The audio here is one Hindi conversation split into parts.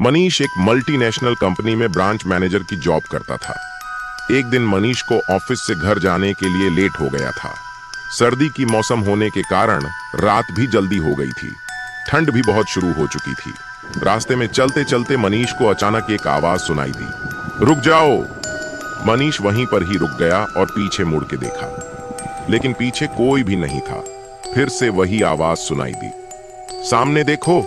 मनीष एक मल्टीनेशनल कंपनी में ब्रांच मैनेजर की जॉब करता था। एक दिन मनीष को ऑफिस से घर जाने के लिए लेट हो गया था। सर्दी की मौसम होने के कारण रात भी जल्दी हो गई थी। ठंड भी बहुत शुरू हो चुकी थी। रास्ते में चलते चलते मनीष को अचानक एक आवाज सुनाई दी, रुक जाओ। मनीष वहीं पर ही रुक गया और पीछे मुड़ के देखा, लेकिन पीछे कोई भी नहीं था। फिर से वही आवाज सुनाई दी, सामने देखो।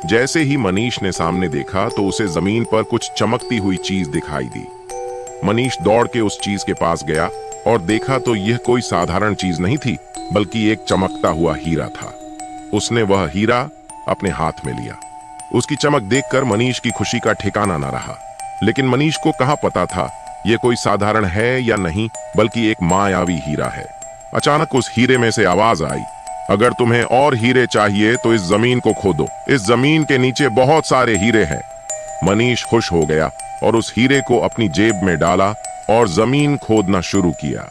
जैसे ही मनीष ने सामने देखा तो उसे जमीन पर कुछ चमकती हुई चीज दिखाई दी। मनीष दौड़ के उस चीज के पास गया और देखा तो यह कोई साधारण चीज नहीं थी, बल्कि एक चमकता हुआ हीरा था। उसने वह हीरा अपने हाथ में लिया। उसकी चमक देखकर मनीष की खुशी का ठिकाना न रहा। लेकिन मनीष को कहाँ पता था यह कोई साधारण है या नहीं, बल्कि एक मायावी हीरा है। अचानक उस हीरे में से आवाज आई, अगर तुम्हें और हीरे चाहिए तो इस जमीन को खोदो। इस जमीन के नीचे बहुत सारे हीरे हैं। मनीष खुश हो गया और उस हीरे को अपनी जेब में डाला और जमीन खोदना शुरू किया।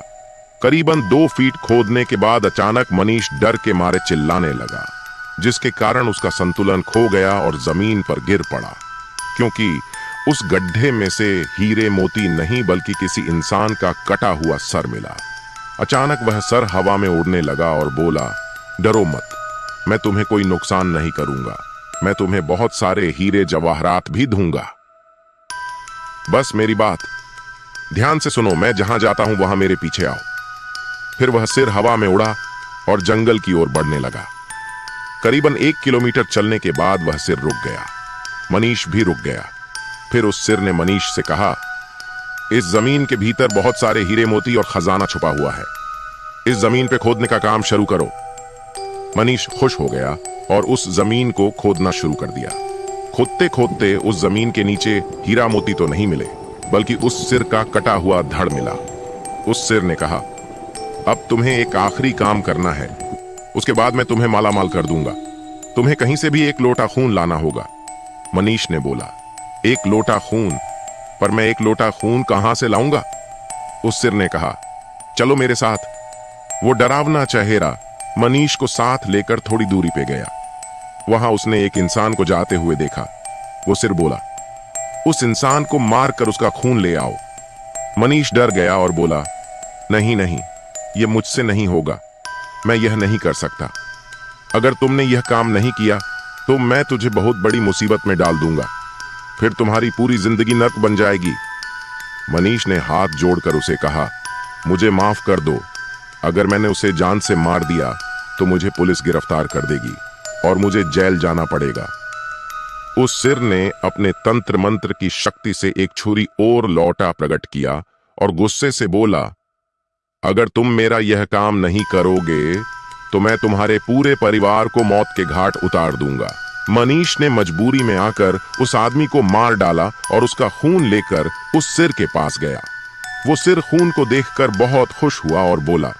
करीबन 2 फीट खोदने के बाद अचानक मनीष डर के मारे चिल्लाने लगा, जिसके कारण उसका संतुलन खो गया और जमीन पर गिर पड़ा, क्योंकि उस गड्ढे में से हीरे मोती नहीं बल्कि किसी इंसान का कटा हुआ सर मिला। अचानक वह सर हवा में उड़ने लगा और बोला, डरो मत, मैं तुम्हें कोई नुकसान नहीं करूंगा। मैं तुम्हें बहुत सारे हीरे जवाहरात भी दूंगा। बस मेरी बात ध्यान से सुनो, मैं जहां जाता हूं वहां मेरे पीछे आओ। फिर वह सिर हवा में उड़ा और जंगल की ओर बढ़ने लगा। करीबन 1 किलोमीटर चलने के बाद वह सिर रुक गया। मनीष भी रुक गया। फिर उस सिर ने मनीष से कहा, इस जमीन के भीतर बहुत सारे हीरे मोती और खजाना छुपा हुआ है। इस जमीन पे खोदने का काम शुरू करो। मनीष खुश हो गया और उस जमीन को खोदना शुरू कर दिया। खोदते खोदते उस जमीन के नीचे हीरा मोती तो नहीं मिले, बल्कि उस सिर का कटा हुआ धड़ मिला। उस सिर ने कहा, अब तुम्हें एक आखिरी काम करना है, उसके बाद मैं तुम्हें मालामाल कर दूंगा। तुम्हें कहीं से भी 1 लोटा खून लाना होगा। मनीष ने बोला, 1 लोटा खून? पर मैं 1 लोटा खून कहां से लाऊंगा? उस सिर ने कहा, चलो मेरे साथ। वो डरावना चेहरा मनीष को साथ लेकर थोड़ी दूरी पे गया। वहां उसने एक इंसान को जाते हुए देखा। वो सिर बोला, उस इंसान को मारकर उसका खून ले आओ। मनीष डर गया और बोला, नहीं नहीं, यह मुझसे नहीं होगा, मैं यह नहीं कर सकता। अगर तुमने यह काम नहीं किया तो मैं तुझे बहुत बड़ी मुसीबत में डाल दूंगा, फिर तुम्हारी पूरी जिंदगी नर्क बन जाएगी। मनीष ने हाथ जोड़कर उसे कहा, मुझे माफ कर दो। अगर मैंने उसे जान से मार दिया तो मुझे पुलिस गिरफ्तार कर देगी और मुझे जेल जाना पड़ेगा। उस सिर ने अपने तंत्र मंत्र की शक्ति से एक छुरी और लौटा प्रकट किया और गुस्से से बोला, अगर तुम मेरा यह काम नहीं करोगे तो मैं तुम्हारे पूरे परिवार को मौत के घाट उतार दूंगा। मनीष ने मजबूरी में आकर उस आदमी को मार डाला और उसका खून लेकर उस सिर के पास गया। वो सिर खून को देखकर बहुत खुश हुआ और बोला,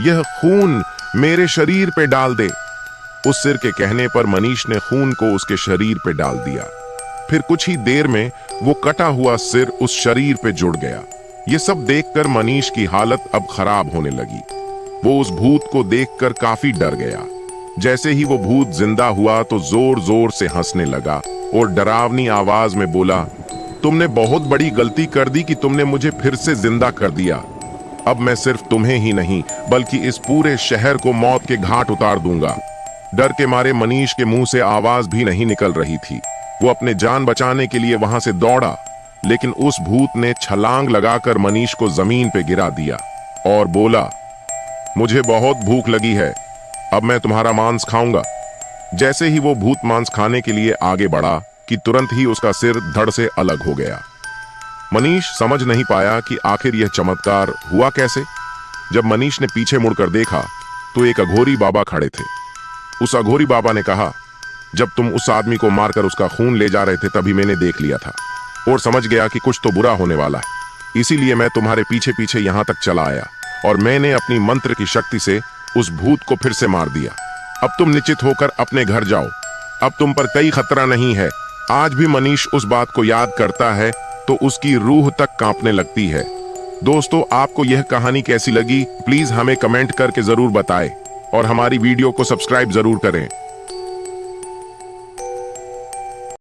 यह खून मेरे शरीर पे डाल दे। उस सिर के कहने पर मनीष ने खून को उसके शरीर पे डाल दिया। फिर कुछ ही देर में वो कटा हुआ सिर उस शरीर पे जुड़ गया। ये सब देखकर मनीष की हालत अब खराब होने लगी। वो उस भूत को देखकर काफी डर गया। जैसे ही वो भूत जिंदा हुआ तो जोर जोर से हंसने लगा और डरावनी आवाज में बोला, तुमने बहुत बड़ी गलती कर दी कि तुमने मुझे फिर से जिंदा कर दिया। अब मैं सिर्फ तुम्हें ही नहीं बल्कि इस पूरे शहर को मौत के घाट उतार दूंगा। डर के मारे मनीष के मुंह से आवाज भी नहीं निकल रही थी। वो अपने जान बचाने के लिए वहां से दौड़ा, लेकिन उस भूत ने छलांग लगाकर मनीष को जमीन पे गिरा दिया और बोला, मुझे बहुत भूख लगी है, अब मैं तुम्हारा मांस खाऊंगा। जैसे ही वो भूत मांस खाने के लिए आगे बढ़ा कि तुरंत ही उसका सिर धड़ से अलग हो गया। मनीष समझ नहीं पाया कि आखिर यह चमत्कार हुआ कैसे। जब मनीष ने पीछे मुड़कर देखा तो एक अघोरी बाबा खड़े थे। उस अघोरी बाबा ने कहा, जब तुम उस आदमी को मारकर उसका खून ले जा रहे थे तभी मैंने देख लिया था और समझ गया कि कुछ तो बुरा होने वाला है, इसीलिए मैं तुम्हारे पीछे पीछे यहां तक चला आया और मैंने अपनी मंत्र की शक्ति से उस भूत को फिर से मार दिया। अब तुम निश्चित होकर अपने घर जाओ, अब तुम पर कोई खतरा नहीं है। आज भी मनीष उस बात को याद करता है तो उसकी रूह तक कांपने लगती है। दोस्तों, आपको यह कहानी कैसी लगी प्लीज हमें कमेंट करके जरूर बताएं और हमारी वीडियो को सब्सक्राइब जरूर करें।